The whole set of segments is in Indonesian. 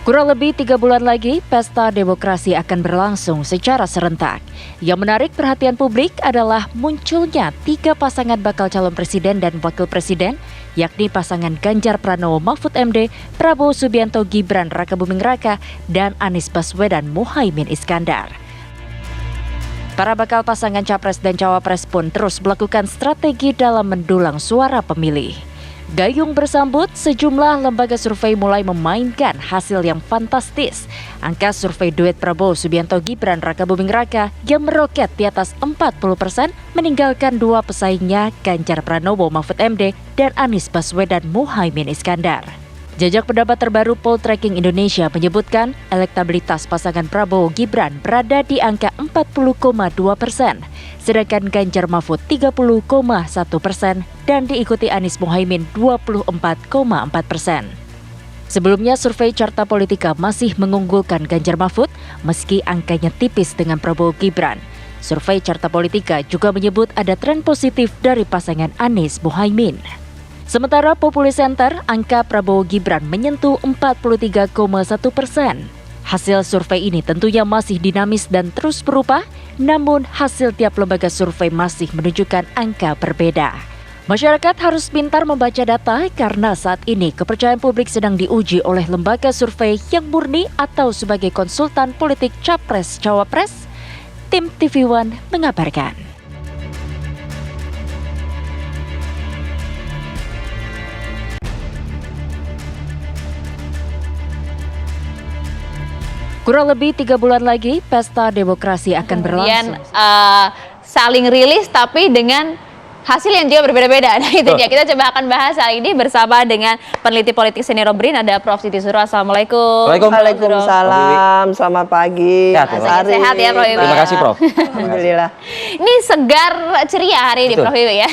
Kurang lebih 3 bulan lagi, pesta demokrasi akan berlangsung secara serentak. Yang menarik perhatian publik adalah munculnya 3 pasangan bakal calon presiden dan wakil presiden, yakni pasangan Ganjar Pranowo Mahfud MD, Prabowo Subianto Gibran Rakabuming Raka, dan Anies Baswedan Muhaimin Iskandar. Para bakal pasangan capres dan cawapres pun terus melakukan strategi dalam mendulang suara pemilih. Gayung bersambut, sejumlah lembaga survei mulai memainkan hasil yang fantastis. Angka survei duet Prabowo Subianto Gibran Rakabuming Raka yang meroket di atas 40% meninggalkan 2 pesaingnya Ganjar Pranowo Mahfud MD dan Anies Baswedan Muhaimin Iskandar. Jajak pendapat terbaru Poltreking Indonesia menyebutkan elektabilitas pasangan Prabowo Gibran berada di angka 40,2%, sedangkan Ganjar Mahfud 30,1% dan diikuti Anies Muhaimin 24,4%. Sebelumnya survei Carta Politika masih mengunggulkan Ganjar Mahfud meski angkanya tipis dengan Prabowo Gibran. Survei Carta Politika juga menyebut ada tren positif dari pasangan Anies Muhaimin. Sementara Populi Center, angka Prabowo Gibran menyentuh 43,1%. Hasil survei ini tentunya masih dinamis dan terus berubah, namun hasil tiap lembaga survei masih menunjukkan angka berbeda. Masyarakat harus pintar membaca data karena saat ini kepercayaan publik sedang diuji oleh lembaga survei yang murni atau sebagai konsultan politik capres-cawapres. Tim TV One mengabarkan. Kurang lebih 3 bulan lagi, pesta demokrasi akan berlangsung. Saling rilis tapi dengan hasil yang juga berbeda-beda. Nah itu dia, kita coba akan bahas hal ini bersama dengan peneliti politik senior BRIN, ada Prof. Siti Zuhro. Assalamualaikum. Waalaikumsalam, selamat pagi. Sehat ya Prof. Terima kasih Prof. Alhamdulillah. Ini segar ceria hari ini Prof. ya.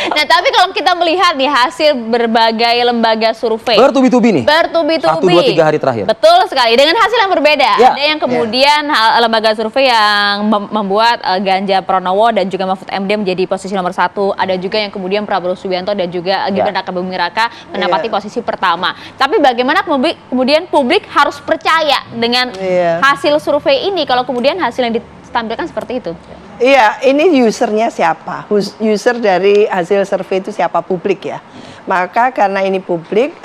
Nah tapi kalau kita melihat nih hasil berbagai lembaga survei. Bertubi-tubi nih. Bertubi-tubi. 1, 2, 3 hari terakhir. Betul sekali, dengan hasil yang berbeda. Ya. Ada yang kemudian lembaga survei yang membuat Ganjar Pranowo dan juga Mahfud MD menjadi posisi nomor 1. Ada juga yang kemudian Prabowo Subianto dan juga Gibran Rakabuming Raka menempati posisi pertama. Tapi bagaimana kemudian publik harus percaya dengan hasil survei ini kalau kemudian hasil yang ditampilkan seperti itu? Iya, ini usernya siapa? User dari hasil survei itu siapa? Publik ya. Maka karena ini publik,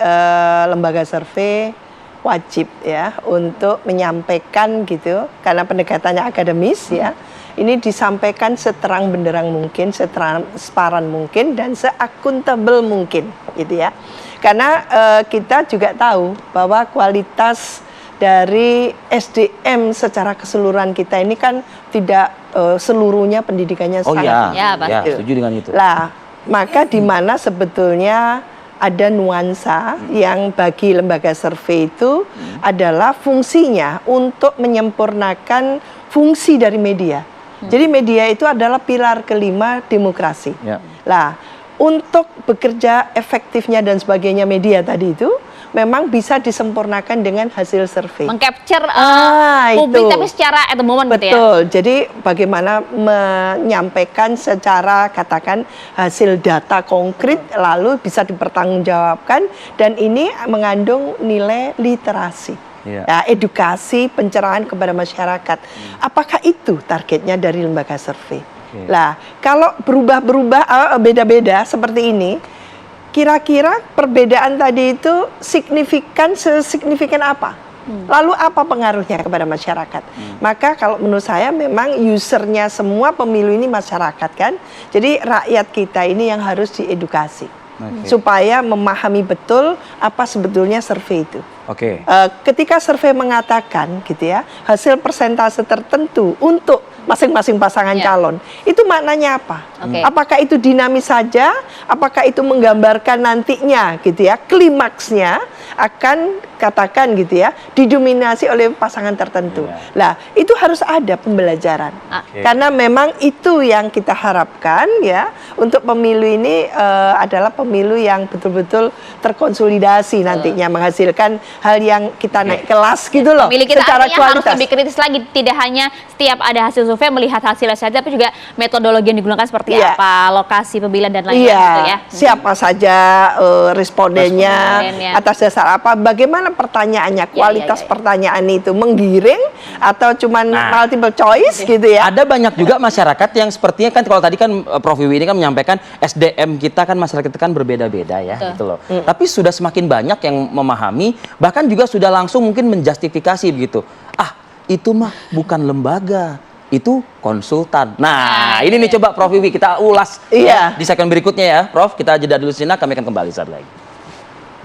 lembaga survei wajib ya untuk menyampaikan gitu, karena pendekatannya akademis ya. Ini disampaikan seterang benderang mungkin, setransparan mungkin, dan seakuntabel mungkin, gitu ya. Karena kita juga tahu bahwa kualitas dari SDM secara keseluruhan kita ini kan tidak seluruhnya pendidikannya sangat. Ya, setuju dengan itu. Lah, maka di mana sebetulnya ada nuansa yang bagi lembaga survei itu adalah fungsinya untuk menyempurnakan fungsi dari media. Jadi media itu adalah pilar kelima demokrasi. Lah, untuk bekerja efektifnya dan sebagainya media tadi itu memang bisa disempurnakan dengan hasil survei. Mengcapture publik tapi secara at the moment gitu ya. Betul. Jadi bagaimana menyampaikan secara katakan hasil data konkret lalu bisa dipertanggungjawabkan dan ini mengandung nilai literasi. Ya, edukasi, pencerahan kepada masyarakat. Apakah itu targetnya dari lembaga survei? Lah, kalau berubah-berubah beda-beda seperti ini, kira-kira perbedaan tadi itu sesignifikan apa? Lalu apa pengaruhnya kepada masyarakat? Maka kalau menurut saya memang usernya semua pemilu ini masyarakat kan. Jadi rakyat kita ini yang harus diedukasi. Supaya memahami betul apa sebetulnya survei itu. Ketika survei mengatakan gitu ya, hasil persentase tertentu untuk masing-masing pasangan calon, itu maknanya apa? Apakah itu dinamis saja? Apakah itu menggambarkan nantinya gitu ya, klimaksnya akan katakan gitu ya, didominasi oleh pasangan tertentu. Lah, itu harus ada pembelajaran. Karena memang itu yang kita harapkan ya, untuk pemilu ini adalah pemilu yang betul-betul terkonsolidasi nantinya, menghasilkan hal yang kita naik kelas gitu loh. Pemilih kita secara artinya kualitas. Harus lebih kritis lagi, tidak hanya setiap ada hasil survei melihat hasilnya saja, tapi juga metodologi yang digunakan seperti Iya. apa, lokasi pemilihan dan lain-lain Iya, gitu ya. siapa saja respondennya, Respondennya. atas dasar apa, bagaimana pertanyaannya, kualitas iya. pertanyaan itu menggiring atau cuman Nah. multiple choice gitu ya? Ada banyak juga masyarakat yang sepertinya kan kalau tadi kan Prof Wiwi ini kan menyampaikan SDM kita kan masyarakat kita kan berbeda-beda ya gitu loh. Tapi sudah semakin banyak yang memahami, bahkan juga sudah langsung mungkin menjustifikasi begitu. Ah, itu mah bukan lembaga, itu konsultan. Nah, ini nih coba Prof Wiwi kita ulas Iya. di segmen berikutnya ya, Prof. Kita jeda dulu sini, kami akan kembali saat lagi.